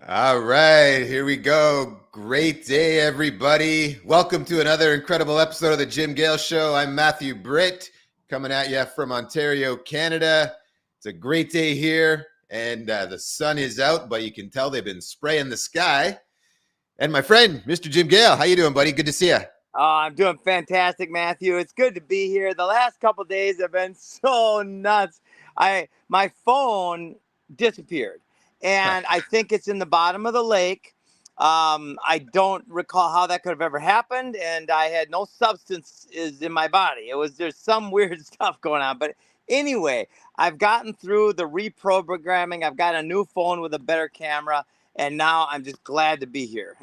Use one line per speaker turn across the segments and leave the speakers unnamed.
All right, here we go. Great day, everybody. Welcome to another incredible episode of the Gale Show. I'm Matthew Britt, coming at you from Ontario, Canada. It's a great day here, and the sun is out, but you can tell they've been spraying the sky. And my friend, Mr. Gale, how you doing, buddy? Good to see you.
Oh, I'm doing fantastic, Matthew. It's good to be here. The last couple days have been so nuts. My phone disappeared, and I think it's in the bottom of the lake. I don't recall how that could have ever happened, and I had no substance is in my body. There's some weird stuff going on, but anyway, I've gotten through the reprogramming. I've got a new phone with a better camera, and now I'm just glad to be here.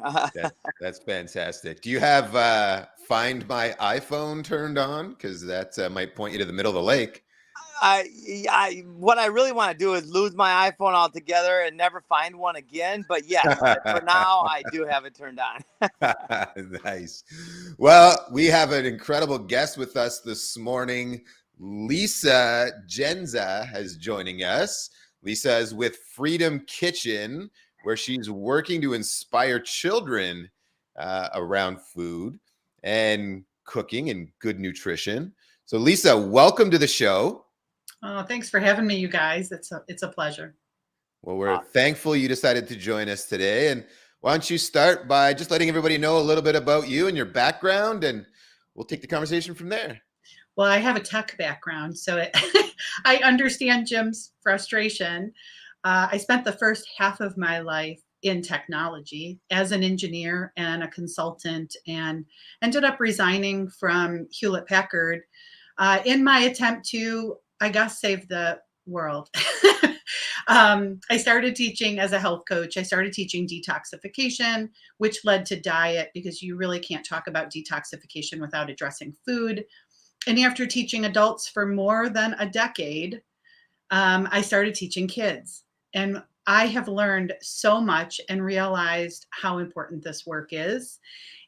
That's fantastic. Do you have Find My iPhone turned on? Because that might point you to the middle of the lake.
What I really want to do is lose my iPhone altogether and never find one again. But yes, for now, I do have it turned on.
Nice. Well, we have an incredible guest with us this morning. Lisa Jendza is joining us. Lisa is with Freedom Kitchen, where she's working to inspire children around food and cooking and good nutrition. So, Lisa, welcome to the show.
Oh, thanks for having me, you guys. It's a pleasure.
Well, we're thankful you decided to join us today. And why don't you start by just letting everybody know a little bit about you and your background, and we'll take the conversation from there.
Well, I have a tech background, so I understand Jim's frustration. I spent the first half of my life in technology as an engineer and a consultant, and ended up resigning from Hewlett Packard in my attempt to, I guess, save the world. I started teaching as a health coach. I started teaching detoxification, which led to diet, because you really can't talk about detoxification without addressing food. And after teaching adults for more than a decade, I started teaching kids. And I have learned so much and realized how important this work is.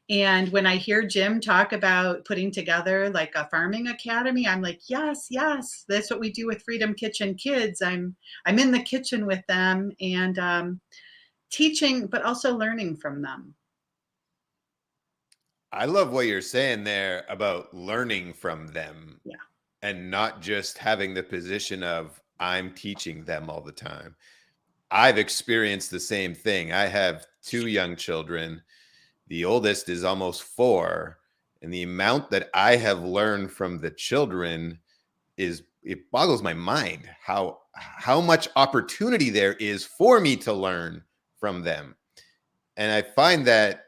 And when I hear Jim talk about putting together like a farming academy, I'm like, yes, that's what we do with Freedom Kitchen Kids. I'm in the kitchen with them and teaching, but also learning from them.
I love what you're saying there about learning from them.
Yeah.
And not just having the position of I'm teaching them all the time. I've experienced the same thing. I have 2 young children. The oldest is almost 4, and the amount that I have learned from the children it boggles my mind how much opportunity there is for me to learn from them. And I find that,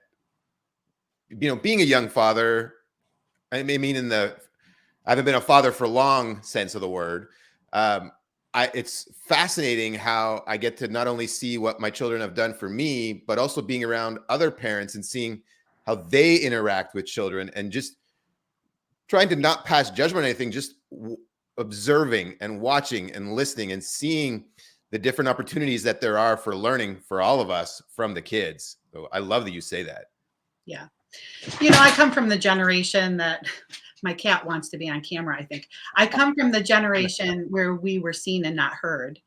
being a young father, I mean, I haven't been a father for long sense of the word. It's fascinating how I get to not only see what my children have done for me, but also being around other parents and seeing how they interact with children, and just trying to not pass judgment on anything, just observing and watching and listening and seeing the different opportunities that there are for learning for all of us from the kids. So I love that you say that.
Yeah. I come from the generation that my cat wants to be on camera, I think. I come from the generation where we were seen and not heard.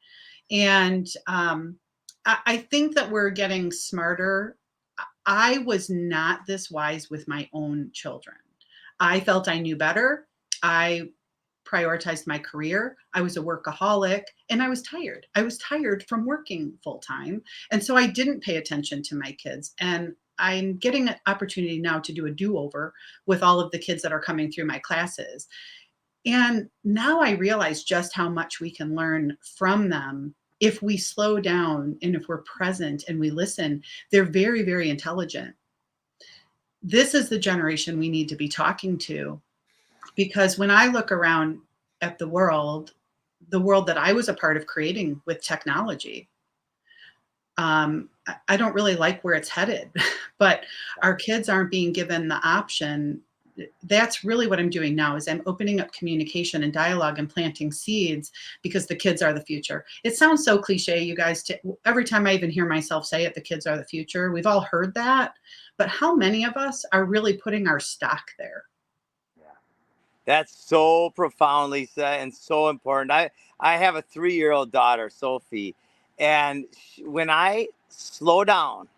And I think that we're getting smarter. I was not this wise with my own children. I felt I knew better. I prioritized my career. I was a workaholic, and I was tired. I was tired from working full time. And so I didn't pay attention to my kids. And I'm getting an opportunity now to do a do-over with all of the kids that are coming through my classes. And now I realize just how much we can learn from them if we slow down and if we're present and we listen. They're very, very intelligent. This is the generation we need to be talking to, because when I look around at the world that I was a part of creating with technology, I don't really like where it's headed, but our kids aren't being given the option. That's really what I'm doing now, is I'm opening up communication and dialogue and planting seeds, because the kids are the future. It sounds so cliche, you guys. Every time I even hear myself say it, the kids are the future. We've all heard that, but how many of us are really putting our stock there?
Yeah. That's so profoundly said and so important. I have a 3-year-old daughter, Sophie, And when I slow down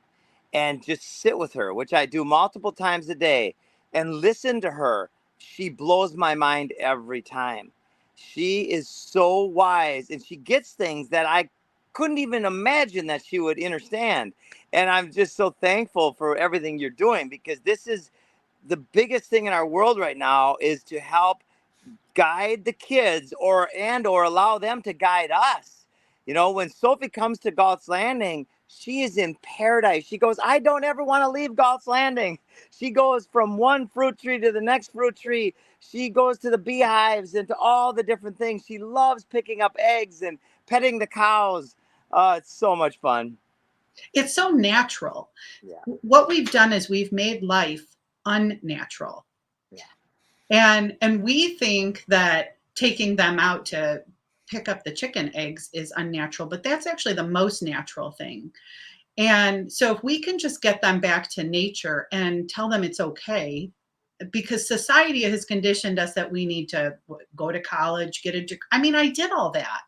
and just sit with her, which I do multiple times a day, and listen to her, she blows my mind every time. She is so wise, and she gets things that I couldn't even imagine that she would understand. And I'm just so thankful for everything you're doing, because this is the biggest thing in our world right now, is to help guide the kids, or allow them to guide us. When Sophie comes to Galt's Landing, she is in paradise. She goes, I don't ever want to leave Galt's Landing. She goes from one fruit tree to the next fruit tree. She goes to the beehives and to all the different things. She loves picking up eggs and petting the cows. It's so much fun.
It's so natural.
Yeah.
What we've done is we've made life unnatural. And we think that taking them out to pick up the chicken eggs is unnatural, but that's actually the most natural thing. And so if we can just get them back to nature and tell them it's okay, because society has conditioned us that we need to go to college, get a degree. I mean, I did all that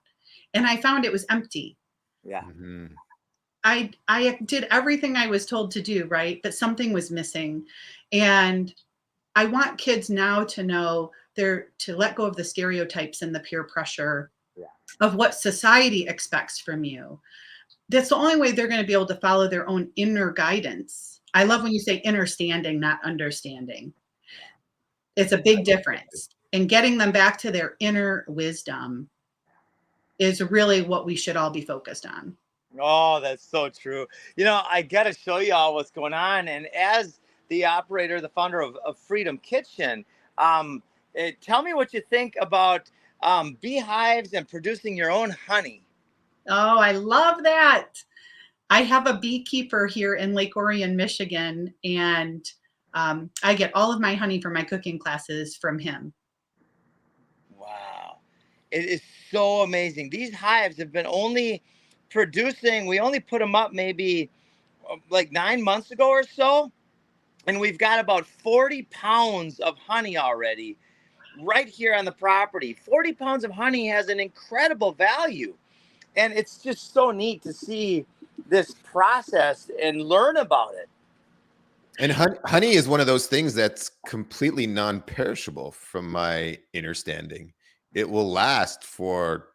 and I found it was empty.
Yeah.
Mm-hmm.
I did everything I was told to do, right? But something was missing. And I want kids now to know to let go of the stereotypes and the peer pressure of what society expects from you. That's the only way they're going to be able to follow their own inner guidance. I love when you say understanding, not understanding. It's a big difference. And getting them back to their inner wisdom is really what we should all be focused on.
Oh, that's so true. I got to show you all what's going on. And as the operator, the founder of Freedom Kitchen, tell me what you think about beehives and producing your own honey.
Oh, I love that. I have a beekeeper here in Lake Orion, Michigan, and I get all of my honey for my cooking classes from him.
Wow. It is so amazing. These hives have been only producing, we only put them up maybe like 9 months ago or so. And we've got about 40 pounds of honey already right here on the property. 40 pounds of honey has an incredible value. And it's just so neat to see this process and learn about it.
And honey is one of those things that's completely non-perishable from my understanding. It will last for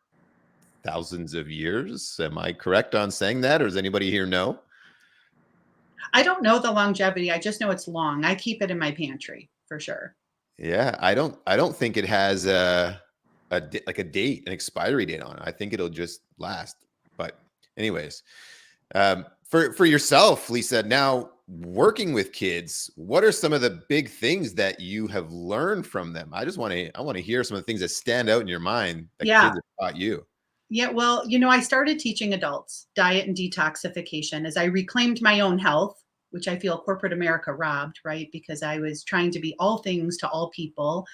thousands of years. Am I correct on saying that, or does anybody here know?
I don't know the longevity. I just know it's long. I keep it in my pantry for sure.
Yeah, I don't think it has like a date, an expiry date on it. I think it'll just last. But anyways, for yourself, Lisa, now working with kids, what are some of the big things that you have learned from them? I want to hear some of the things that stand out in your mind that kids have taught you.
Yeah, well, I started teaching adults diet and detoxification as I reclaimed my own health, which I feel corporate America robbed, right? Because I was trying to be all things to all people,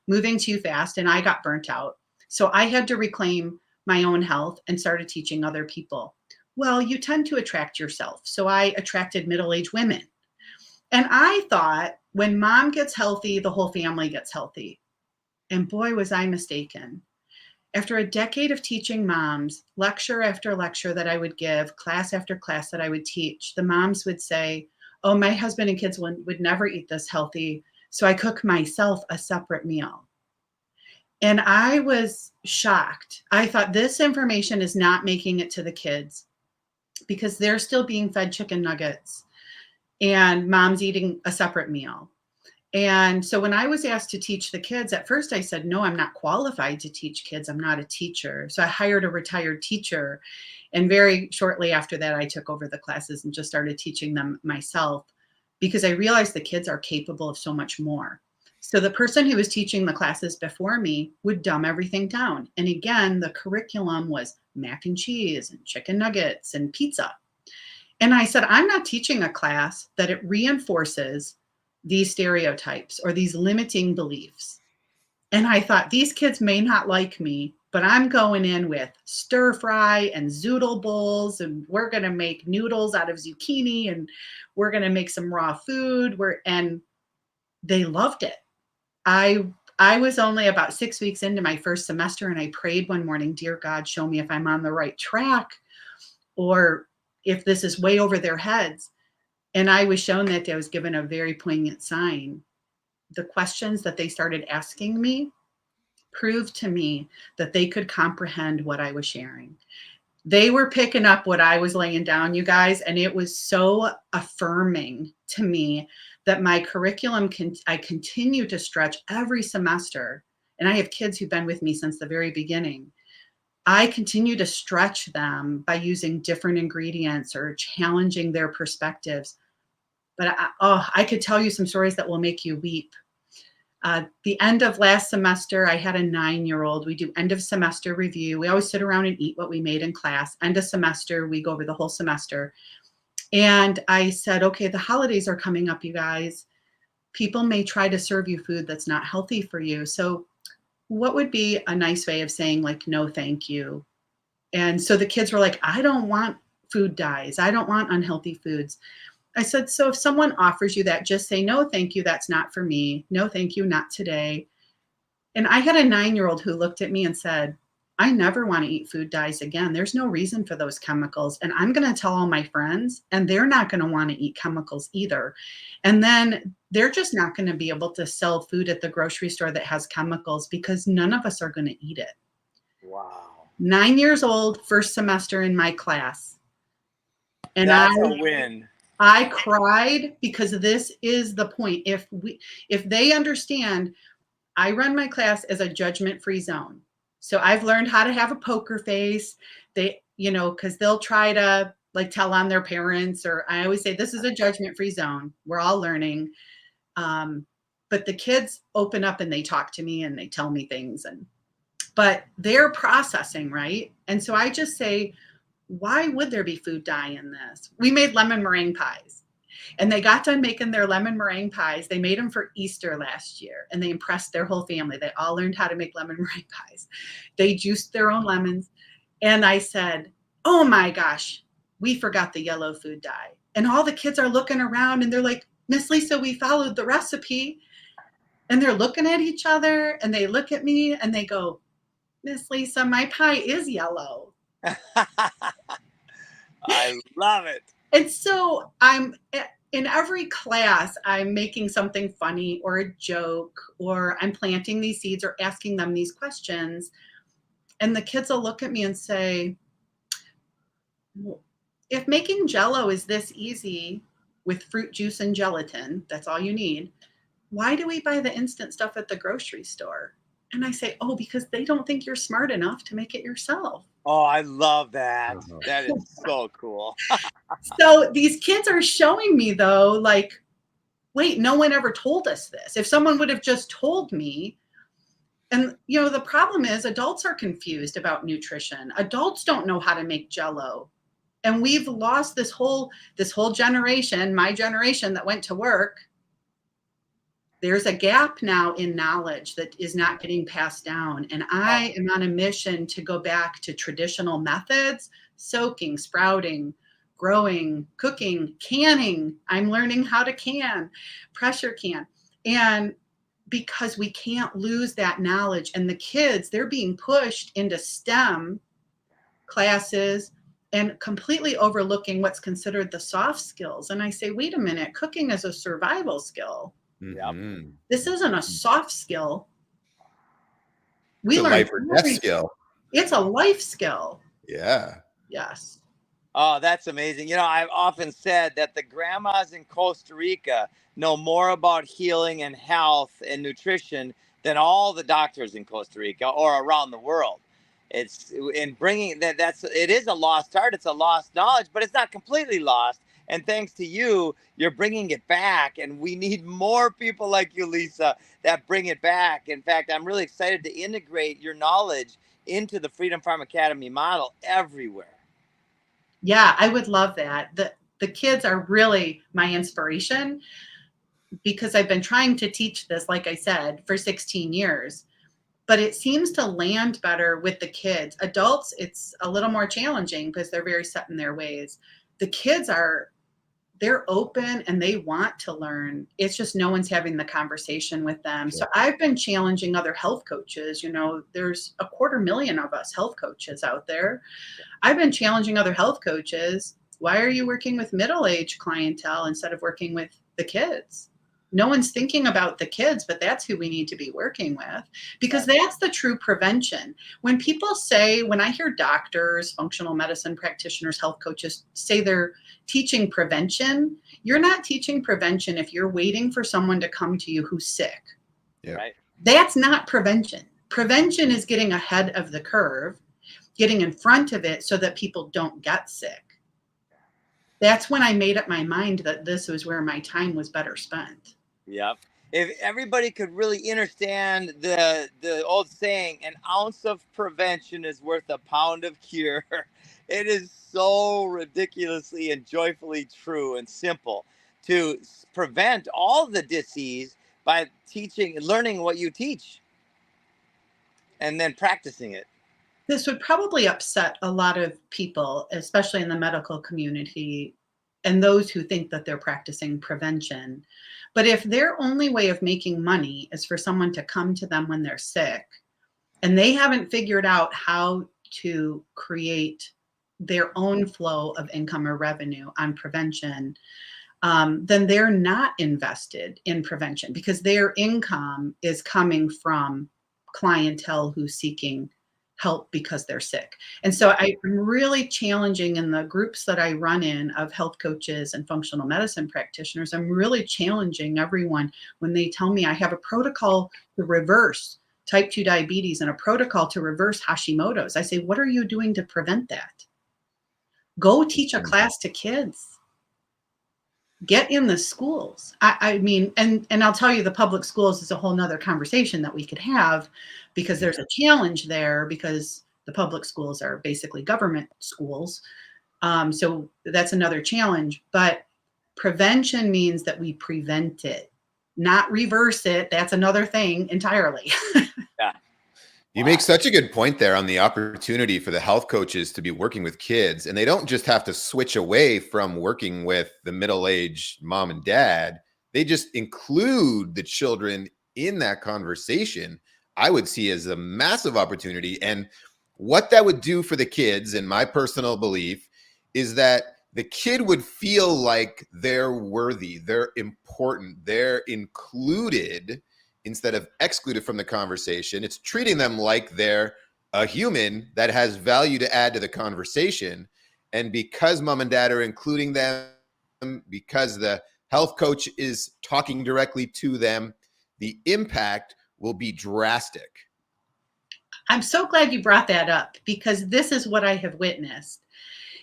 moving too fast, and I got burnt out. So I had to reclaim my own health and started teaching other people. Well, you tend to attract yourself. So I attracted middle-aged women. And I thought when mom gets healthy, the whole family gets healthy. And boy, was I mistaken. After a decade of teaching moms, lecture after lecture that I would give, class after class that I would teach, the moms would say, oh, my husband and kids would never eat this healthy, so I cook myself a separate meal. And I was shocked. I thought this information is not making it to the kids because they're still being fed chicken nuggets and mom's eating a separate meal. And so when I was asked to teach the kids, at first I said, no, I'm not qualified to teach kids. I'm not a teacher. So I hired a retired teacher. And very shortly after that, I took over the classes and just started teaching them myself because I realized the kids are capable of so much more. So the person who was teaching the classes before me would dumb everything down. And again, the curriculum was mac and cheese and chicken nuggets and pizza. And I said, I'm not teaching a class that it reinforces these stereotypes or these limiting beliefs. And I thought these kids may not like me, but I'm going in with stir fry and zoodle bowls, and we're going to make noodles out of zucchini, and we're going to make some raw food. And they loved it. I was only about 6 weeks into my first semester, and I prayed one morning, dear God, show me if I'm on the right track. or if this is way over their heads. And I was shown that I was given a very poignant sign. The questions that they started asking me proved to me that they could comprehend what I was sharing. They were picking up what I was laying down, you guys, and it was so affirming to me that my curriculum I continue to stretch every semester. And I have kids who've been with me since the very beginning. I continue to stretch them by using different ingredients or challenging their perspectives. But I could tell you some stories that will make you weep. The end of last semester, I had a 9-year-old. We do end of semester review. We always sit around and eat what we made in class. End of semester, we go over the whole semester. And I said, okay, the holidays are coming up, you guys. People may try to serve you food that's not healthy for you. So what would be a nice way of saying, like, no, thank you? And so the kids were like, I don't want food dyes. I don't want unhealthy foods. I said, so if someone offers you that, just say, no, thank you. That's not for me. No, thank you. Not today. And I had a 9-year-old who looked at me and said, I never want to eat food dyes again. There's no reason for those chemicals. And I'm going to tell all my friends, and they're not going to want to eat chemicals either. And then they're just not going to be able to sell food at the grocery store that has chemicals because none of us are going to eat it.
Wow.
9 years old, first semester in my class. And
That's a win.
I cried because this is the point. If they understand, I run my class as a judgment-free zone. So I've learned how to have a poker face. They, because they'll try to like tell on their parents, or I always say, this is a judgment-free zone. We're all learning. But the kids open up and they talk to me and they tell me things, but they're processing, right? And so I just say, why would there be food dye in this? We made lemon meringue pies, and they got done making their lemon meringue pies. They made them for Easter last year, and they impressed their whole family. They all learned how to make lemon meringue pies. They juiced their own lemons. And I said, oh my gosh, we forgot the yellow food dye. And all the kids are looking around and they're like, Miss Lisa, we followed the recipe. And they're looking at each other and they look at me and they go, Miss Lisa, my pie is yellow.
I love it.
And so I'm in every class, I'm making something funny or a joke, or I'm planting these seeds or asking them these questions. And the kids will look at me and say, if making Jell-O is this easy with fruit juice and gelatin, that's all you need, why do we buy the instant stuff at the grocery store? And I say, oh, because they don't think you're smart enough to make it yourself.
Oh, I love that. That is so cool.
So these kids are showing me, though, like, wait, no one ever told us this. If someone would have just told me. And, the problem is adults are confused about nutrition. Adults don't know how to make Jell-O. And we've lost this whole generation, my generation that went to work. There's a gap now in knowledge that is not getting passed down. And I am on a mission to go back to traditional methods, soaking, sprouting, growing, cooking, canning. I'm learning how to can, pressure can. And because we can't lose that knowledge. And the kids, they're being pushed into STEM classes and completely overlooking what's considered the soft skills. And I say, wait a minute, cooking is a survival skill.
Mm-hmm.
This isn't a soft skill.
It's a life or death skill.
It's a life skill.
Yeah.
Yes.
Oh, that's amazing. I've often said that the grandmas in Costa Rica know more about healing and health and nutrition than all the doctors in Costa Rica or around the world. It's in bringing it is a lost art. It's a lost knowledge, but it's not completely lost. And thanks to you, you're bringing it back. And we need more people like you, Lisa, that bring it back. In fact, I'm really excited to integrate your knowledge into the Freedom Farm Academy model everywhere.
Yeah, I would love that. The kids are really my inspiration, because I've been trying to teach this, like I said, for 16 years. But it seems to land better with the kids. Adults, it's a little more challenging because they're very set in their ways. The kids they're open and they want to learn. It's just no one's having the conversation with them. So I've been challenging other health coaches. There's 250,000 of us health coaches out there. I've been challenging other health coaches. Why are you working with middle-aged clientele instead of working with the kids? No one's thinking about the kids, but that's who we need to be working with, because that's the true prevention. When people say, when I hear doctors, functional medicine practitioners, health coaches say they're teaching prevention, you're not teaching prevention if you're waiting for someone to come to you who's sick.
Yeah.
Right.
That's not prevention. Prevention is getting ahead of the curve, getting in front of it so that people don't get sick. That's when I made up my mind that this was where my time was better spent.
Yep. If everybody could really understand the old saying, an ounce of prevention is worth a pound of cure. It is so ridiculously and joyfully true and simple to prevent all the disease by teaching, learning what you teach, and then practicing it.
This would probably upset a lot of people, especially in the medical community, and those who think that they're practicing prevention. But if their only way of making money is for someone to come to them when they're sick, and they haven't figured out how to create their own flow of income or revenue on prevention, then they're not invested in prevention, because their income is coming from clientele who's seeking help because they're sick. And so I'm really challenging in the groups that I run in of health coaches and functional medicine practitioners. I'm really challenging everyone when they tell me I have a protocol to reverse type 2 diabetes and a protocol to reverse Hashimoto's. I say, what are you doing to prevent that? Go teach a class to kids. Get in the schools. I mean, and I'll tell you, the public schools is a whole nother conversation that we could have, because there's a challenge there, because the public schools are basically government schools. So that's another challenge. But prevention means that we prevent it, not reverse it. That's another thing entirely.
Yeah.
You make such a good point there on the opportunity for the health coaches to be working with kids. And they don't just have to switch away from working with the middle-aged mom and dad. They just include the children in that conversation. I would see as a massive opportunity. And what that would do for the kids, in my personal belief, is that the kid would feel like they're worthy, they're important, they're included instead of excluded from the conversation. It's treating them like they're a human that has value to add to the conversation. And because mom and dad are including them, because the health coach is talking directly to them, the impact will be drastic.
I'm so glad you brought that up, because this is what I have witnessed,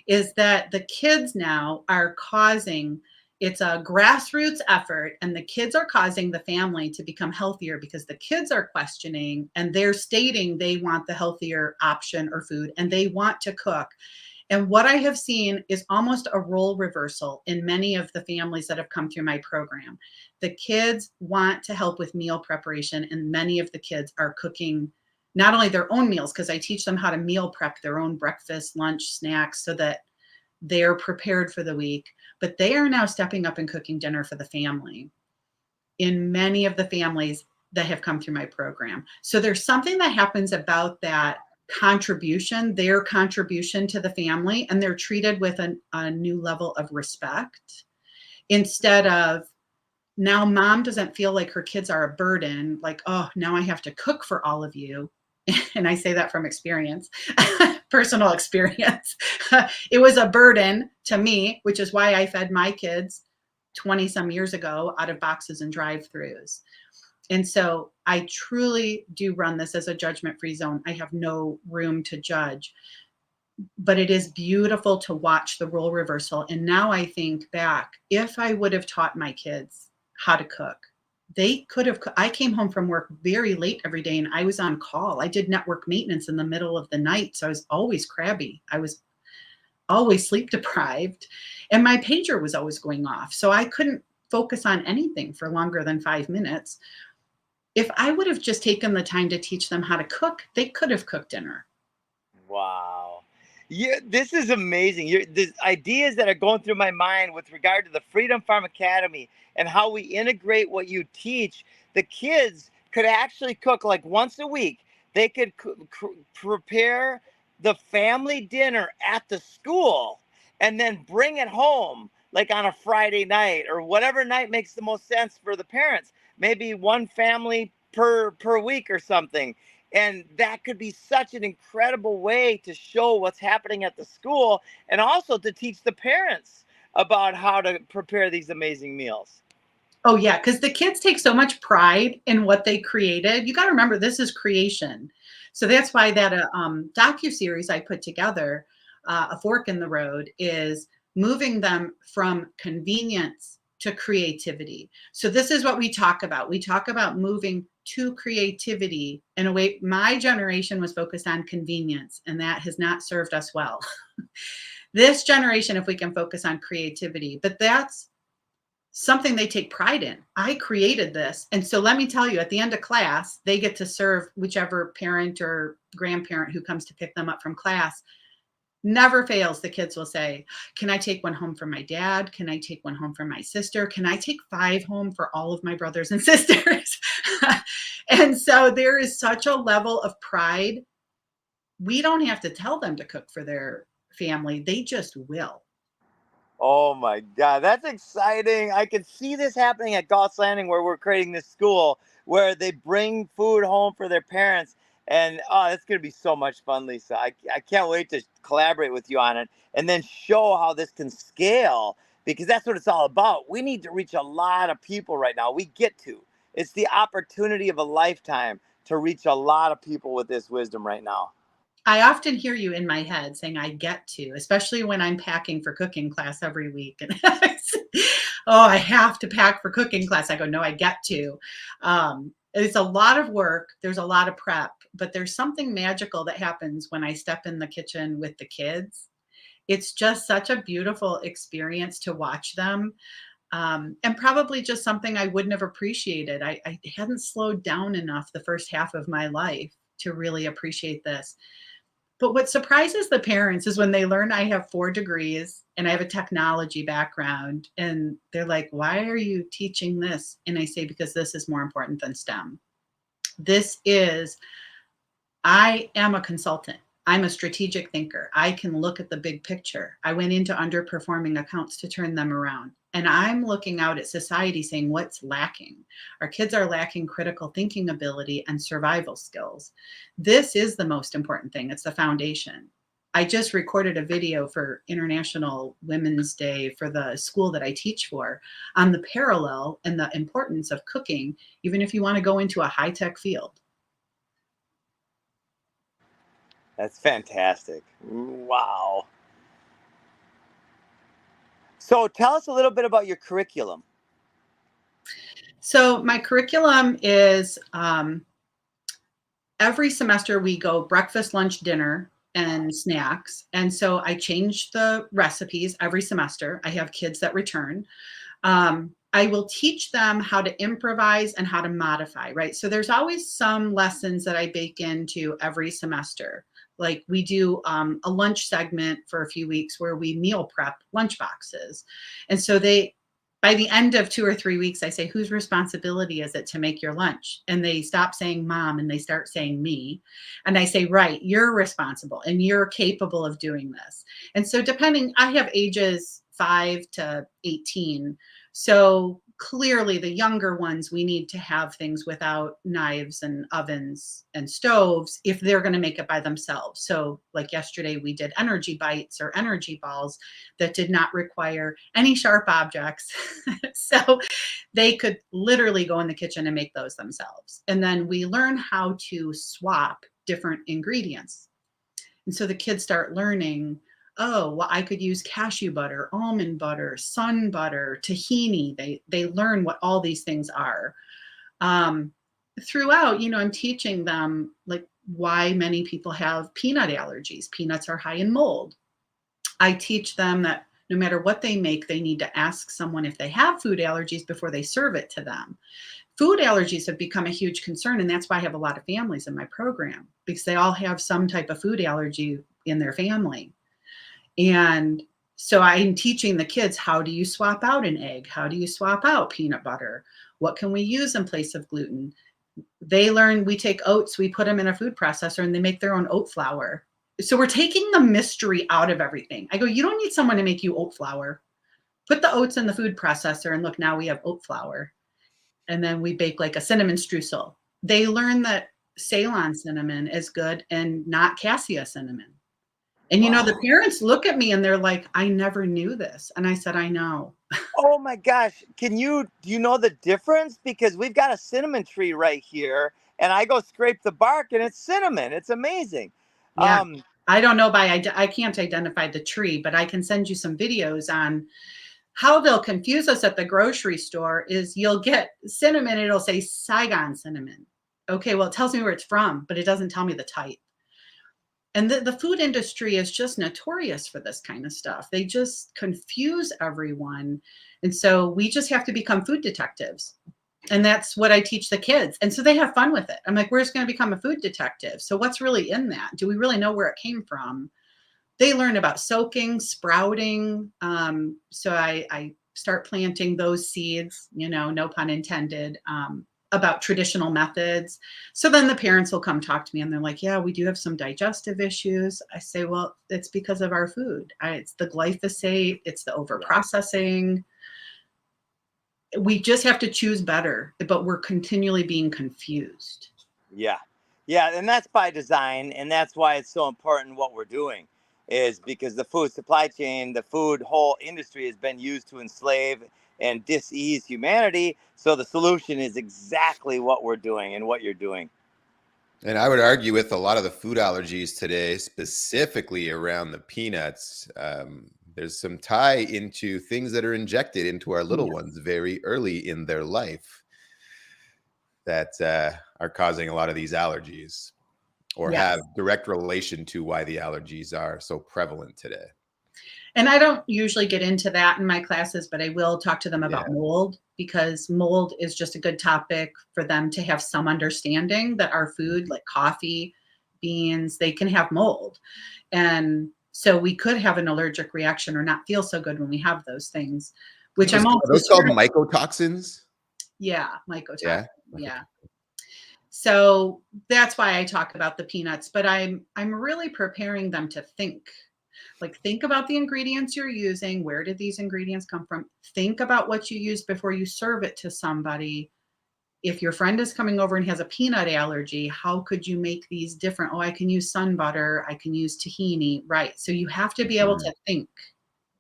is that the kids now are causing, it's a grassroots effort, and the kids are causing the family to become healthier, because the kids are questioning and they're stating they want the healthier option or food and they want to cook. And what I have seen is almost a role reversal in many of the families that have come through my program. The kids want to help with meal preparation, and many of the kids are cooking not only their own meals, because I teach them how to meal prep their own breakfast, lunch, snacks, so that they're prepared for the week, but they are now stepping up and cooking dinner for the family in many of the families that have come through my program. So there's something that happens about that contribution, their contribution to the family, and they're treated with a new level of respect, instead of, now mom doesn't feel like her kids are a burden, like, oh, now I have to cook for all of you. And I say that from experience, personal experience. It was a burden to me, which is why I fed my kids 20 some years ago out of boxes and drive-throughs. And so I truly do run this as a judgment-free zone. I have no room to judge, but it is beautiful to watch the role reversal. And now I think back, if I would have taught my kids how to cook, they could have, I came home from work very late every day and I was on call. I did network maintenance in the middle of the night. So I was always crabby. I was always sleep deprived, and my pager was always going off. So I couldn't focus on anything for longer than 5 minutes. If I would have just taken the time to teach them how to cook, they could have cooked dinner.
Wow. Yeah, this is amazing. There's ideas that are going through my mind with regard to the Freedom Farm Academy and how we integrate what you teach. The kids could actually cook like once a week. They could prepare the family dinner at the school and then bring it home like on a Friday night or whatever night makes the most sense for the parents. Maybe one family per week or something. And that could be such an incredible way to show what's happening at the school and also to teach the parents about how to prepare these amazing meals.
Oh yeah, because the kids take so much pride in what they created. You got to remember, this is creation. So that's why that docu-series I put together, A Fork in the Road, is moving them from convenience to creativity. So this is what we talk about. We talk about moving to creativity in a way. My generation was focused on convenience, and that has not served us well. This generation, if we can focus on creativity, but that's something they take pride in. I created this. And so let me tell you, at the end of class, they get to serve whichever parent or grandparent who comes to pick them up from class. Never fails. The kids will say, can I take one home for my dad? Can I take one home for my sister? Can I take 5 home for all of my brothers and sisters? And so there is such a level of pride. We don't have to tell them to cook for their family. They just will.
Oh my God, that's exciting. I can see this happening at Goss Landing where we're creating this school where they bring food home for their parents. And oh, it's going to be so much fun, Lisa. I can't wait to collaborate with you on it and then show how this can scale because that's what it's all about. We need to reach a lot of people right now. We get to. It's the opportunity of a lifetime to reach a lot of people with this wisdom right now.
I often hear you in my head saying, I get to, especially when I'm packing for cooking class every week. And oh, I have to pack for cooking class. I go, no, I get to. It's a lot of work. There's a lot of prep, but there's something magical that happens when I step in the kitchen with the kids. It's just such a beautiful experience to watch them. And probably just something I wouldn't have appreciated. I hadn't slowed down enough the first half of my life to really appreciate this. But what surprises the parents is when they learn I have 4 degrees and I have a technology background, and they're like, why are you teaching this? And I say, because this is more important than STEM. I am a consultant. I'm a strategic thinker. I can look at the big picture. I went into underperforming accounts to turn them around. And I'm looking out at society saying, what's lacking? Our kids are lacking critical thinking ability and survival skills. This is the most important thing. It's the foundation. I just recorded a video for International Women's Day for the school that I teach for on the parallel and the importance of cooking, even if you want to go into a high-tech field.
That's fantastic. Wow. So tell us a little bit about your curriculum.
So my curriculum is every semester we go breakfast, lunch, dinner, and snacks. And so I change the recipes every semester. I have kids that return. I will teach them how to improvise and how to modify, right? So there's always some lessons that I bake into every semester. Like we do a lunch segment for a few weeks where we meal prep lunch boxes. And so by the end of 2 or 3 weeks, I say, whose responsibility is it to make your lunch? And they stop saying mom and they start saying me. And I say, right, you're responsible and you're capable of doing this. And so I have ages 5 to 18. So clearly the younger ones, we need to have things without knives and ovens and stoves if they're going to make it by themselves. So like yesterday, we did energy bites or energy balls that did not require any sharp objects. So they could literally go in the kitchen and make those themselves. And then we learn how to swap different ingredients. And so the kids start learning, oh, well, I could use cashew butter, almond butter, sun butter, tahini. They learn what all these things are. Throughout, I'm teaching them like why many people have peanut allergies. Peanuts are high in mold. I teach them that no matter what they make, they need to ask someone if they have food allergies before they serve it to them. Food allergies have become a huge concern, and that's why I have a lot of families in my program, because they all have some type of food allergy in their family. And so I'm teaching the kids, how do you swap out an egg? How do you swap out peanut butter? What can we use in place of gluten? They learn, we take oats, we put them in a food processor, and they make their own oat flour. So we're taking the mystery out of everything. I go, you don't need someone to make you oat flour. Put the oats in the food processor and look, now we have oat flour. And then we bake like a cinnamon streusel. They learn that Ceylon cinnamon is good and not cassia cinnamon. And you know, the parents look at me and they're like, I never knew this. And I said, I know.
Oh my gosh. Do you know the difference? Because we've got a cinnamon tree right here and I go scrape the bark and it's cinnamon. It's amazing.
Yeah. I don't know I can't identify the tree, but I can send you some videos on how they'll confuse us at the grocery store. Is you'll get cinnamon, it'll say Saigon cinnamon. Okay, well, it tells me where it's from, but it doesn't tell me the type. And the food industry is just notorious for this kind of stuff. They just confuse everyone. And so we just have to become food detectives. And that's what I teach the kids. And so they have fun with it. I'm like, we're just going to become a food detective. So what's really in that? Do we really know where it came from? They learn about soaking, sprouting. So I start planting those seeds, you know, no pun intended, about traditional methods. So then the parents will come talk to me and they're like, yeah, we do have some digestive issues. I say, well, it's because of our food. It's the glyphosate, it's the overprocessing. We just have to choose better, but we're continually being confused.
Yeah. Yeah. And that's by design. And that's why it's so important what we're doing, is because the food supply chain, the food whole industry has been used to enslave and dis-ease humanity. So the solution is exactly what we're doing and what you're doing.
And I would argue with a lot of the food allergies today, specifically around the peanuts, there's some tie into things that are injected into our little ones very early in their life that are causing a lot of these allergies, or have direct relation to why the allergies are so prevalent today.
And I don't usually get into that in my classes, but I will talk to them about mold, because mold is just a good topic for them to have some understanding that our food, like coffee, beans, they can have mold. And so we could have an allergic reaction or not feel so good when we have those things, which
Are those called mycotoxins?
Yeah, mycotoxins.
Yeah.
Yeah. So that's why I talk about the peanuts, but I'm really preparing them to think. Like, think about the ingredients you're using. Where did these ingredients come from? Think about what you use before you serve it to somebody. If your friend is coming over and has a peanut allergy, how could you make these different? Oh, I can use sun butter. I can use tahini. Right. So you have to be able to think,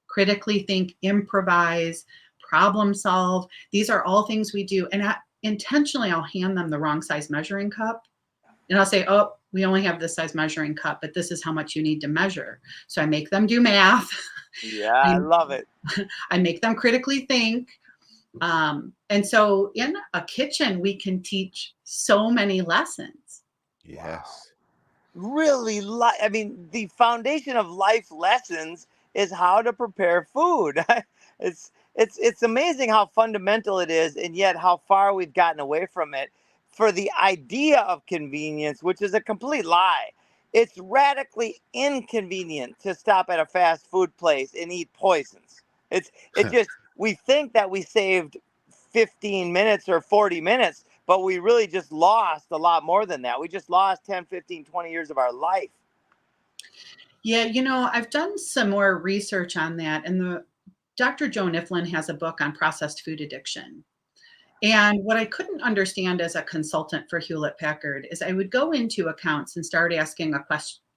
critically think, improvise, problem solve. These are all things we do. And intentionally, I'll hand them the wrong size measuring cup. And I'll say, oh, we only have this size measuring cup, but this is how much you need to measure. So I make them do math.
Yeah, I love it.
I make them critically think. And so in a kitchen, we can teach so many lessons.
Yes.
Really, I mean, the foundation of life lessons is how to prepare food. It's amazing how fundamental it is, and yet how far we've gotten away from it for the idea of convenience, which is a complete lie. It's radically inconvenient to stop at a fast food place and eat poisons. We think that we saved 15 minutes or 40 minutes, but we really just lost a lot more than that. We just lost 10, 15, 20 years of our life.
Yeah, you know, I've done some more research on that, and Dr. Joe Niflin has a book on processed food addiction. And what I couldn't understand as a consultant for Hewlett Packard is I would go into accounts and start asking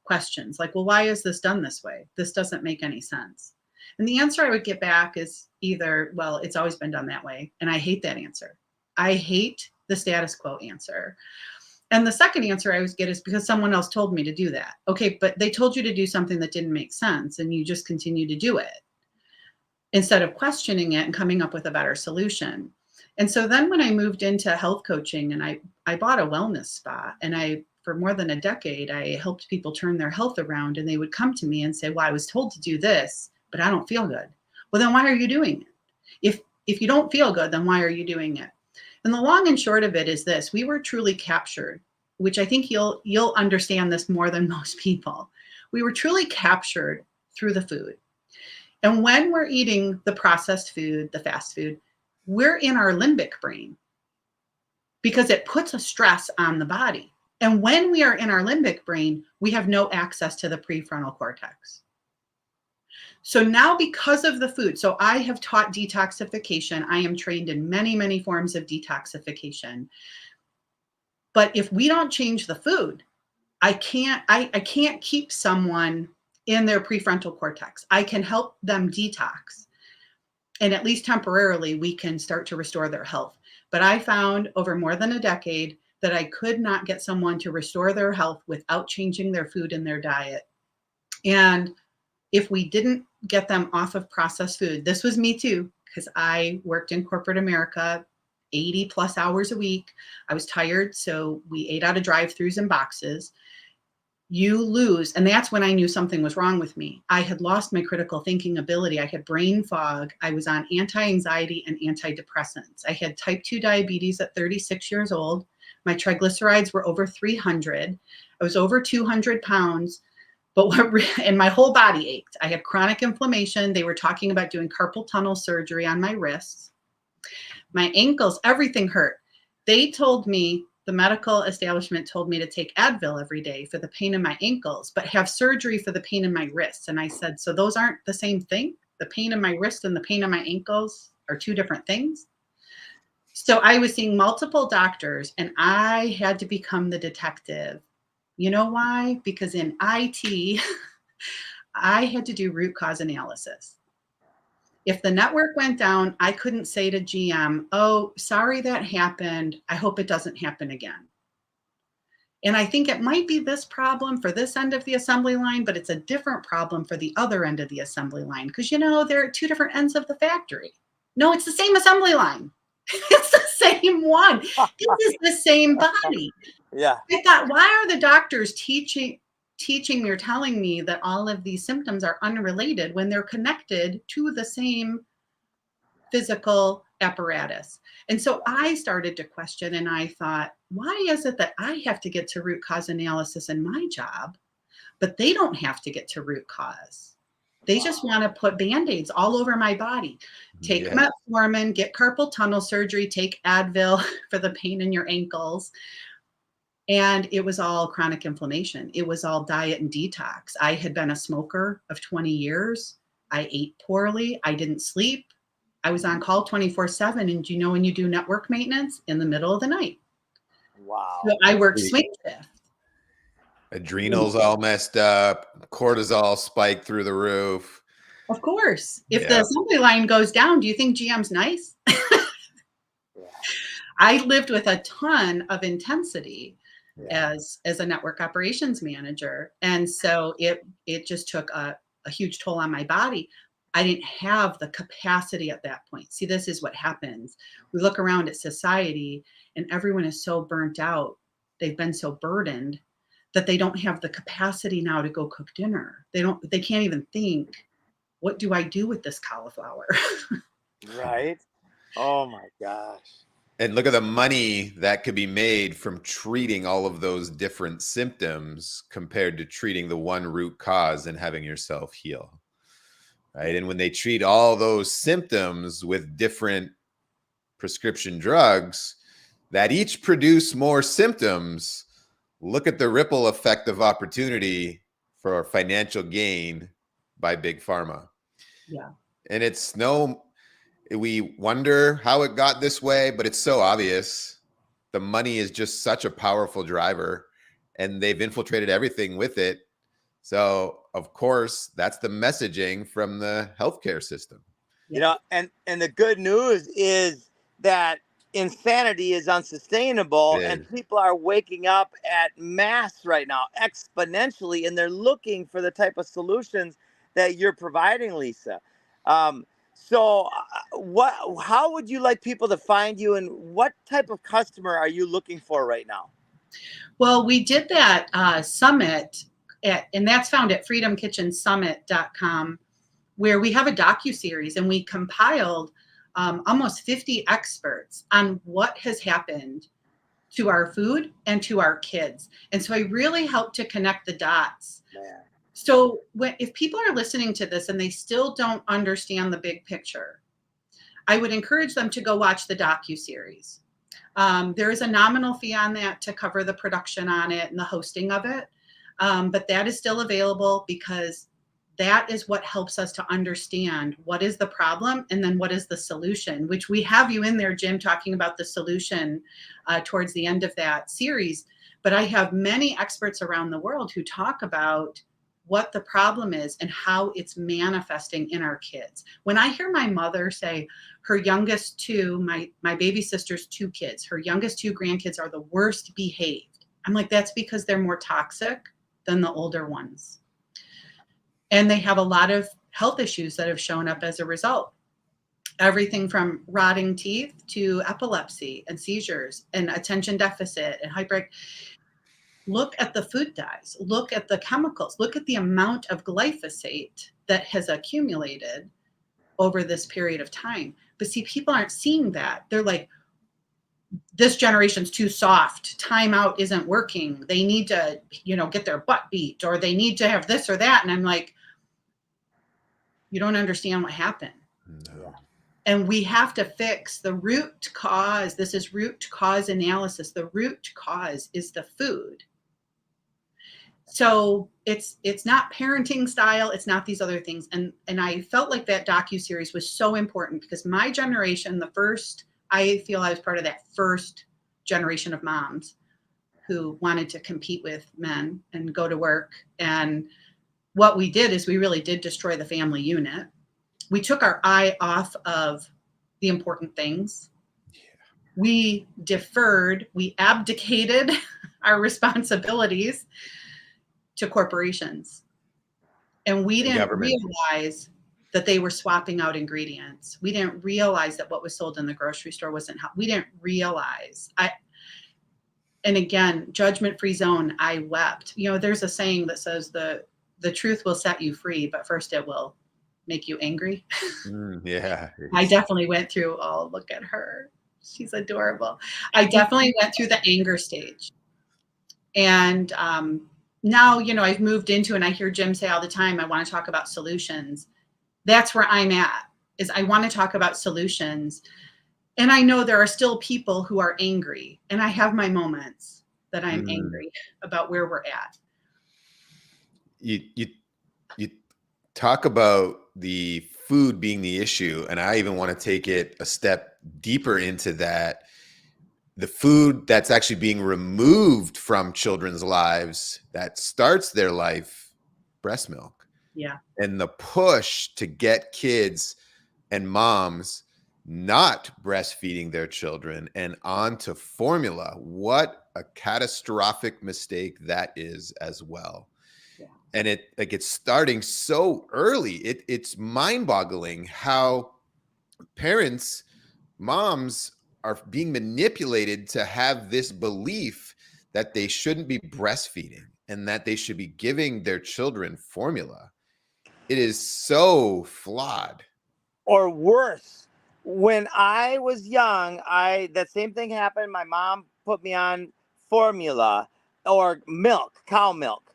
questions like, well, why is this done this way? This doesn't make any sense. And the answer I would get back is either, well, it's always been done that way. And I hate that answer. I hate the status quo answer. And the second answer I always get is because someone else told me to do that. Okay, but they told you to do something that didn't make sense and you just continue to do it instead of questioning it and coming up with a better solution. And so then when I moved into health coaching and I bought a wellness spa, and for more than a decade, I helped people turn their health around, and they would come to me and say, well, I was told to do this, but I don't feel good. Well, then why are you doing it? If you don't feel good, then why are you doing it? And the long and short of it is this: we were truly captured, which I think you'll understand this more than most people. We were truly captured through the food. And when we're eating the processed food, the fast food, we're in our limbic brain because it puts a stress on the body. And when we are in our limbic brain, we have no access to the prefrontal cortex. So now, because of the food, so I have taught detoxification. I am trained in many, many forms of detoxification. But if we don't change the food, I can't keep someone in their prefrontal cortex. I can help them detox. And at least temporarily, we can start to restore their health. But I found over more than a decade that I could not get someone to restore their health without changing their food and their diet. And if we didn't get them off of processed food, this was me too, because I worked in corporate America 80 plus hours a week. I was tired, so we ate out of drive-throughs and boxes. You lose, and that's when I knew something was wrong with me. I had lost my critical thinking ability. I had brain fog. I was on anti-anxiety and antidepressants. I had type 2 diabetes at 36 years old. My triglycerides were over 300. I was over 200 pounds, and my whole body ached. I had chronic inflammation. They were talking about doing carpal tunnel surgery on my wrists. My ankles, everything hurt. They told me, the medical establishment told me to take Advil every day for the pain in my ankles, but have surgery for the pain in my wrists. And I said, so those aren't the same thing? The pain in my wrist and the pain in my ankles are two different things? So I was seeing multiple doctors, and I had to become the detective. You know why? Because in IT, I had to do root cause analysis. If the network went down, I couldn't say to GM, oh, sorry that happened. I hope it doesn't happen again. And I think it might be this problem for this end of the assembly line, but it's a different problem for the other end of the assembly line. Because, there are two different ends of the factory. No, it's the same assembly line. It's the same one. This is the same body.
Yeah.
I thought, why are the doctors teaching me or telling me that all of these symptoms are unrelated when they're connected to the same physical apparatus? And so I started to question, and I thought, why is it that I have to get to root cause analysis in my job, but they don't have to get to root cause? They just want to put Band-Aids all over my body. Take metformin, get carpal tunnel surgery, take Advil for the pain in your ankles. And it was all chronic inflammation. It was all diet and detox. I had been a smoker of 20 years. I ate poorly. I didn't sleep. I was on call 24/7. And when you do network maintenance in the middle of the night.
Wow.
So I worked swing shift.
Adrenals all messed up, cortisol spiked through the roof.
Of course. If the assembly line goes down, do you think GM's nice? I lived with a ton of intensity as a network operations manager. And so it just took a huge toll on my body. I didn't have the capacity at that point. See, this is what happens. We look around at society and everyone is so burnt out. They've been so burdened that they don't have the capacity now to go cook dinner. They can't even think, what do I do with this cauliflower?
Right. Oh my gosh.
And look at the money that could be made from treating all of those different symptoms compared to treating the one root cause and having yourself heal. Right. And when they treat all those symptoms with different prescription drugs that each produce more symptoms, look at the ripple effect of opportunity for financial gain by big pharma.
Yeah.
And we wonder how it got this way, but it's so obvious. The money is just such a powerful driver, and they've infiltrated everything with it. So, of course, that's the messaging from the healthcare system.
And the good news is that insanity is unsustainable, and people are waking up at mass right now, exponentially, and they're looking for the type of solutions that you're providing, Lisa. So how would you like people to find you, and what type of customer are you looking for right now?
Well, we did that summit, and that's found at freedomkitchensummit.com, where we have a docuseries, and we compiled almost 50 experts on what has happened to our food and to our kids. And so I really helped to connect the dots.
Man.
So if people are listening to this and they still don't understand the big picture, I would encourage them to go watch the docuseries. There is a nominal fee on that to cover the production on it and the hosting of it. But that is still available because that is what helps us to understand what is the problem and then what is the solution, which we have you in there, Jim, talking about the solution towards the end of that series. But I have many experts around the world who talk about what the problem is and how it's manifesting in our kids. When I hear my mother say her youngest two, my baby sister's two kids, her youngest two grandkids are the worst behaved, I'm like, that's because they're more toxic than the older ones. And they have a lot of health issues that have shown up as a result. Everything from rotting teeth to epilepsy and seizures and attention deficit and hyper. Look at the food dyes, look at the chemicals, look at the amount of glyphosate that has accumulated over this period of time. But see, people aren't seeing that. They're like, this generation's too soft. Timeout isn't working. They need to, get their butt beat, or they need to have this or that. And I'm like, you don't understand what happened.
No.
And we have to fix the root cause. This is root cause analysis. The root cause is the food. So it's not parenting style. It's not these other things. And I felt like that docuseries was so important because my generation, I feel I was part of that first generation of moms who wanted to compete with men and go to work. And what we did is we really did destroy the family unit. We took our eye off of the important things. Yeah. We deferred, we abdicated our responsibilities to corporations. And we didn't realize that they were swapping out ingredients. We didn't realize that what was sold in the grocery store wasn't how we didn't realize. And again, judgment-free zone, I wept. There's a saying that says the truth will set you free, but first it will make you angry.
Yeah.
I definitely went through, oh, look at her. She's adorable. I definitely went through the anger stage. And now, I've moved into, and I hear Jim say all the time, I want to talk about solutions. That's where I'm at, is I want to talk about solutions. And I know there are still people who are angry, and I have my moments that I'm angry about where we're at.
You talk about the food being the issue, and I even want to take it a step deeper into that. The food that's actually being removed from children's lives that starts their life, breast milk.
Yeah.
And the push to get kids and moms not breastfeeding their children and onto formula. What a catastrophic mistake that is as well. Yeah. And it's starting so early. It's mind-boggling how parents, moms are being manipulated to have this belief that they shouldn't be breastfeeding and that they should be giving their children formula. It is so flawed.
Or worse, when I was young, that same thing happened. My mom put me on formula or milk, cow milk,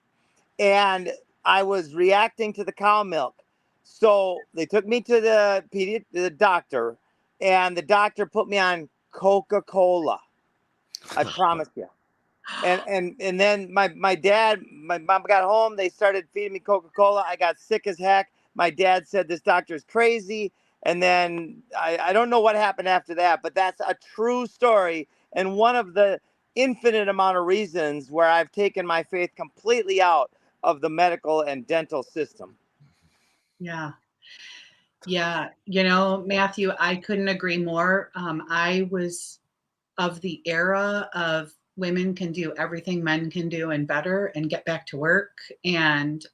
and I was reacting to the cow milk. So they took me to the doctor, and the doctor put me on Coca-Cola. I promise you. And then my mom got home. They started feeding me Coca-Cola. I got sick as heck. My dad said this doctor is crazy. And then I don't know what happened after that, but that's a true story. And one of the infinite amount of reasons where I've taken my faith completely out of the medical and dental system.
Yeah. Yeah. Matthew, I couldn't agree more. I was of the era of women can do everything men can do and better and get back to work. And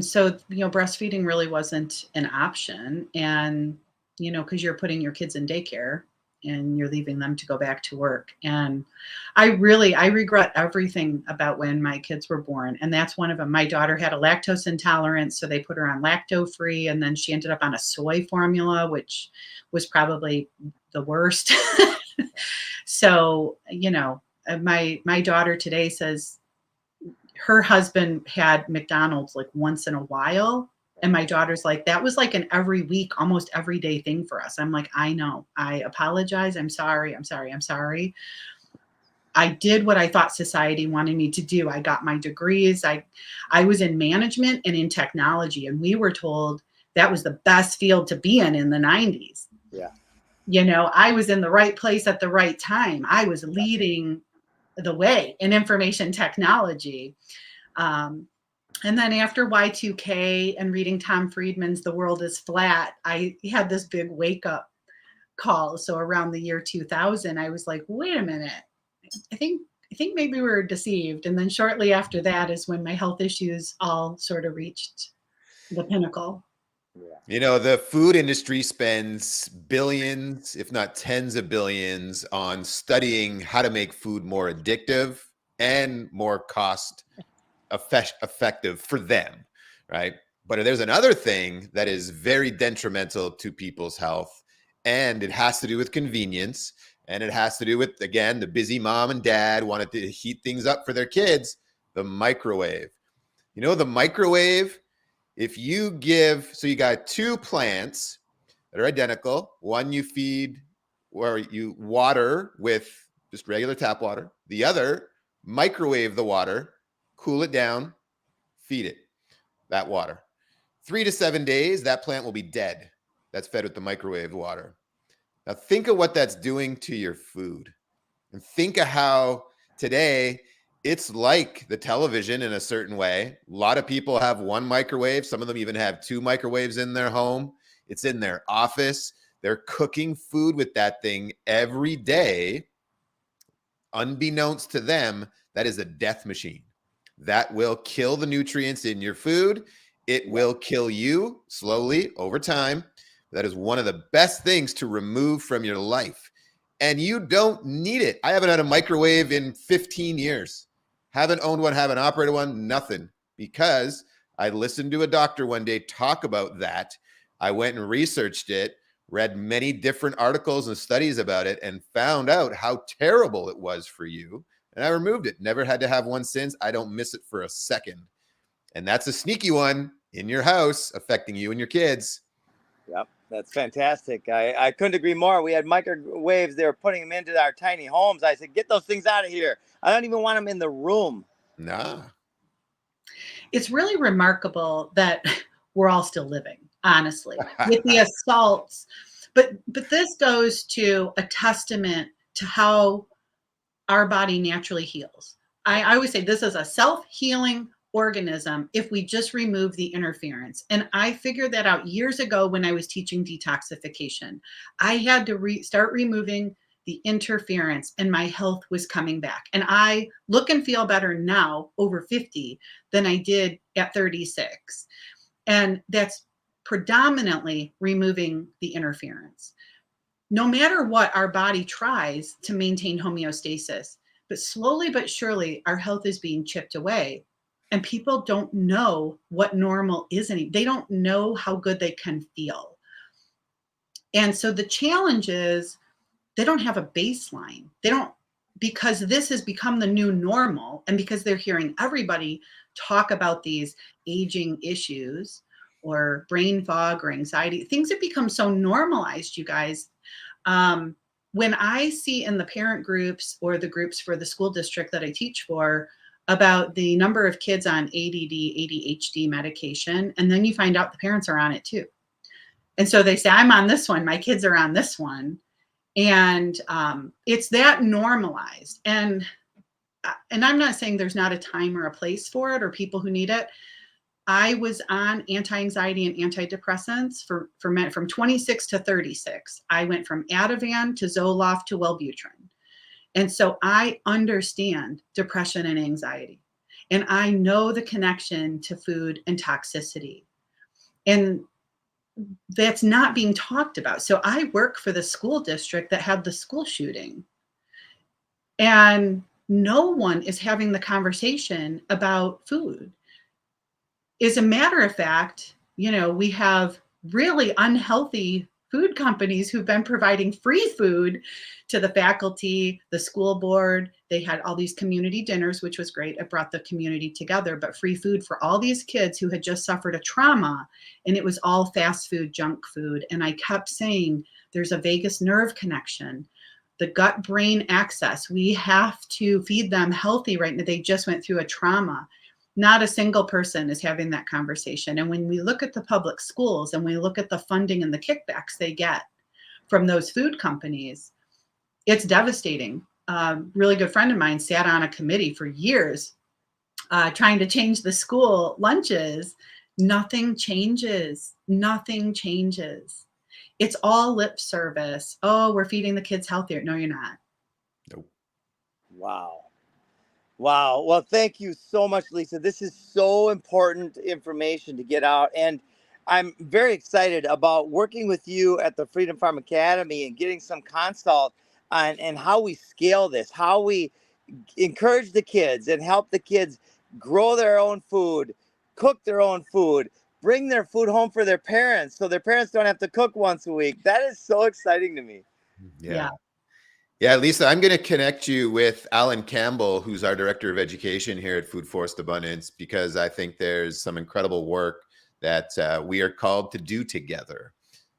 so, breastfeeding really wasn't an option. And, because you're putting your kids in daycare and you're leaving them to go back to work. And I regret everything about when my kids were born. And that's one of them. My daughter had a lactose intolerance, so they put her on lacto-free. And then she ended up on a soy formula, which was probably the worst. So, my daughter today says her husband had McDonald's like once in a while, And my daughter's like, that was like an every week, almost everyday thing for us. I'm like, I know. I apologize. I'm sorry. I'm sorry. I'm sorry. I did what I thought society wanted me to do. I got my degrees. I was in management and in technology, and we were told that was the best field to be in the 90s.
Yeah.
You know, I was in the right place at the right time. I was leading the way in information technology. And then after Y2K and reading Tom Friedman's The World is Flat, I had this big wake up call. So around the year 2000, I was like, wait a minute. I think maybe we were deceived. And then shortly after that is when my health issues all sort of reached the pinnacle.
Yeah.
You know, the food industry spends billions, if not tens of billions, on studying how to make food more addictive and more cost effective for them, right? But there's another thing that is very detrimental to people's health, and it has to do with convenience, and it has to do with, again, the busy mom and dad wanted to heat things up for their kids, the microwave. You know, the microwave, if you give, so you got two plants that are identical. One you feed or you water with just regular tap water. The other, microwave the water, cool it down, feed it that water. 3 to 7 days, that plant will be dead. That's fed with the microwave water. Now think of what that's doing to your food. And think of how today it's like the television in a certain way. A lot of people have one microwave. Some of them even have two microwaves in their home. It's in their office. They're cooking food with that thing every day. Unbeknownst to them, that is a death machine. That will kill the nutrients in your food. It will kill you slowly over time. That is one of the best things to remove from your life. And you don't need it. I haven't had a microwave in 15 years. Haven't owned one, haven't operated one, nothing. Because I listened to a doctor one day talk about that. I went and researched it, read many different articles and studies about it, and found out how terrible it was for you. And I removed it. Never had to have one since. I don't miss it for a second. And that's a sneaky one in your house affecting you and your kids.
Yep, that's fantastic. I couldn't agree more. We had microwaves. They were putting them into our tiny homes. I said, get those things out of here. I don't even want them in the room.
Nah.
It's really remarkable that we're all still living, honestly, with the assaults. But this goes to a testament to how our body naturally heals. I always say this is a self-healing organism if we just remove the interference. And I figured that out years ago when I was teaching detoxification. I had to start removing the interference, and my health was coming back. And I look and feel better now, over 50, than I did at 36. And that's predominantly removing the interference. No matter what, our body tries to maintain homeostasis, but slowly but surely our health is being chipped away. And people don't know what normal is anymore. They don't know how good they can feel. And so the challenge is they don't have a baseline. They don't, because this has become the new normal, and because they're hearing everybody talk about these aging issues or brain fog or anxiety, things have become so normalized, you guys. When I see in the parent groups or the groups for the school district that I teach for about the number of kids on ADD, ADHD medication, and then you find out the parents are on it too. And so they say, I'm on this one, my kids are on this one. And it's that normalized. And I'm not saying there's not a time or a place for it or people who need it. I was on anti-anxiety and antidepressants from 26 to 36. I went from Ativan to Zoloft to Wellbutrin. And so I understand depression and anxiety. And I know the connection to food and toxicity. And that's not being talked about. So I work for the school district that had the school shooting. And no one is having the conversation about food. As a matter of fact, we have really unhealthy food companies who've been providing free food to the faculty, the school board. They had all these community dinners, which was great. It brought the community together, but free food for all these kids who had just suffered a trauma, and it was all fast food, junk food. And I kept saying, there's a vagus nerve connection, the gut brain axis. We have to feed them healthy right now. They just went through a trauma. Not a single person is having that conversation. And when we look at the public schools and we look at the funding and the kickbacks they get from those food companies, it's devastating. Really good friend of mine sat on a committee for years trying to change the school lunches. Nothing changes. Nothing changes. It's all lip service. Oh, we're feeding the kids healthier. No, you're not.
Nope.
Wow. Wow. Well, thank you so much, Lisa. This is so important information to get out. And I'm very excited about working with you at the Freedom Farm Academy and getting some consult on and how we scale this, how we encourage the kids and help the kids grow their own food, cook their own food, bring their food home for their parents so their parents don't have to cook once a week. That is so exciting to me.
Yeah.
Yeah, Lisa, I'm going to connect you with Alan Campbell, who's our Director of Education here at Food Forest Abundance, because I think there's some incredible work that we are called to do together.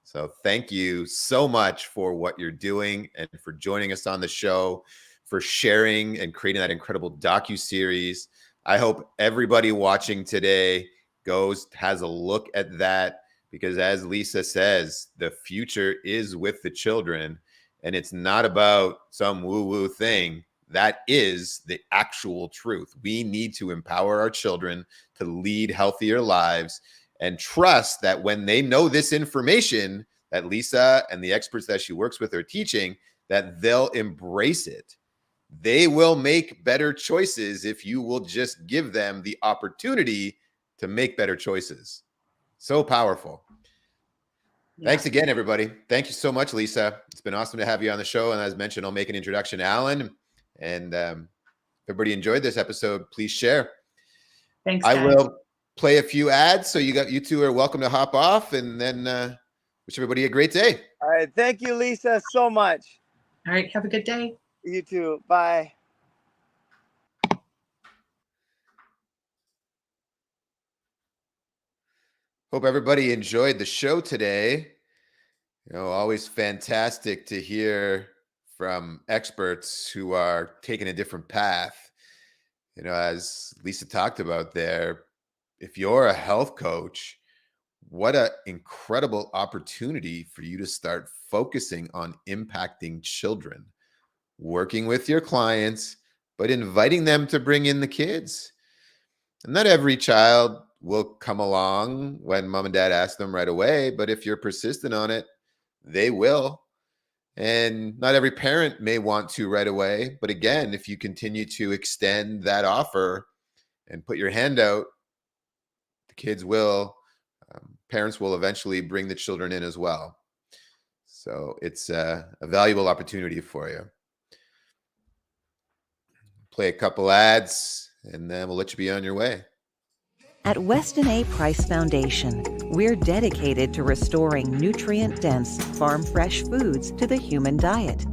So thank you so much for what you're doing and for joining us on the show, for sharing and creating that incredible docuseries. I hope everybody watching today has a look at that, because as Lisa says, the future is with the children. And it's not about some woo-woo thing. That is the actual truth. We need to empower our children to lead healthier lives and trust that when they know this information that Lisa and the experts that she works with are teaching, that they'll embrace it. They will make better choices if you will just give them the opportunity to make better choices. So powerful. Yeah. Thanks again, everybody. Thank you so much, Lisa. It's been awesome to have you on the show. And as mentioned, I'll make an introduction to Alan. And if everybody enjoyed this episode, please share.
Thanks,
I
guys.
will play a few ads. So you two are welcome to hop off, and then wish everybody a great day.
All right. Thank you, Lisa, so much.
All right. Have a good day.
You too. Bye.
Hope everybody enjoyed the show today. Always fantastic to hear from experts who are taking a different path. As Lisa talked about there, if you're a health coach, what an incredible opportunity for you to start focusing on impacting children, working with your clients, but inviting them to bring in the kids. And not every child will come along when mom and dad ask them right away, but if you're persistent on it, they will. And not every parent may want to right away. But again, if you continue to extend that offer and put your hand out, the kids will, parents will eventually bring the children in as well. So it's a valuable opportunity for you. Play a couple ads and then we'll let you be on your way.
At Weston A. Price Foundation, we're dedicated to restoring nutrient-dense, farm-fresh foods to the human diet.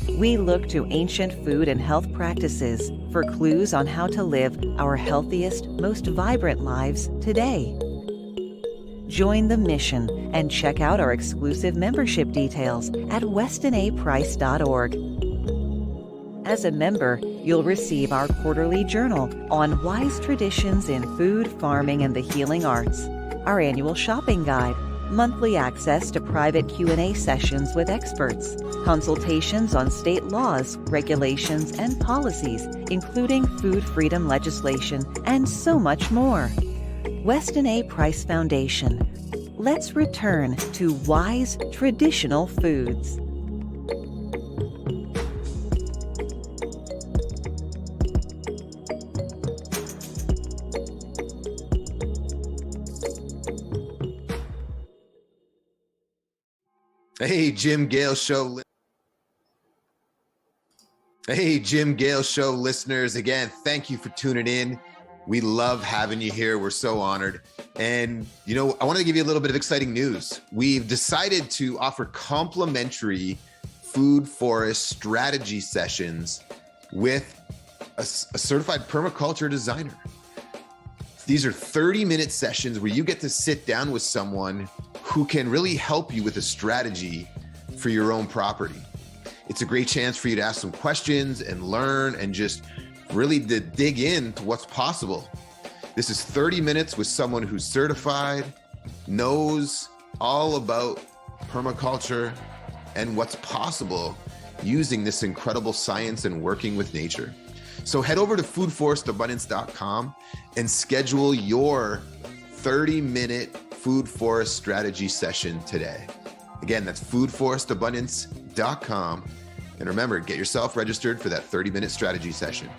We look to ancient food and health practices for clues on how to live our healthiest, most vibrant lives today. Join the mission and check out our exclusive membership details at westonaprice.org. As a member, you'll receive our quarterly journal on wise traditions in food, farming, and the healing arts, our annual shopping guide, monthly access to private Q&A sessions with experts, consultations on state laws, regulations, and policies, including food freedom legislation, and so much more. Weston A. Price Foundation. Let's return to wise, traditional foods.
Hey, Jim Gale Show. Hey, Jim Gale Show listeners. Again, thank you for tuning in. We love having you here. We're so honored. And, you know, I want to give you a little bit of exciting news. We've decided to offer complimentary food forest strategy sessions with a certified permaculture designer. These are 30-minute sessions where you get to sit down with someone who can really help you with a strategy for your own property. It's a great chance for you to ask some questions and learn and just really to dig into what's possible. This is 30 minutes with someone who's certified, knows all about permaculture and what's possible using this incredible science and working with nature. So head over to foodforestabundance.com and schedule your 30-minute food forest strategy session today. Again, that's foodforestabundance.com. And remember, get yourself registered for that 30-minute strategy session.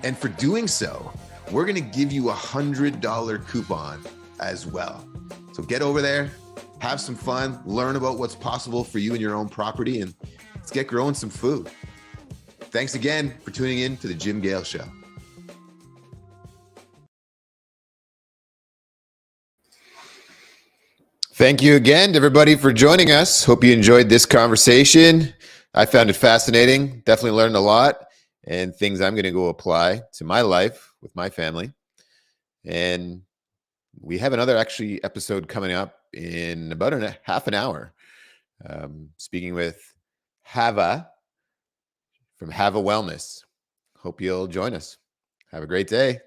And for doing so, we're going to give you a $100 coupon as well. So get over there, have some fun, learn about what's possible for you and your own property, and let's get growing some food. Thanks again for tuning in to the Jim Gale Show. Thank you again to everybody for joining us. Hope you enjoyed this conversation. I found it fascinating, definitely learned a lot, and things I'm going to go apply to my life with my family. And we have another actually episode coming up in about half an hour. Speaking with Hava from Hava Wellness. Hope you'll join us. Have a great day.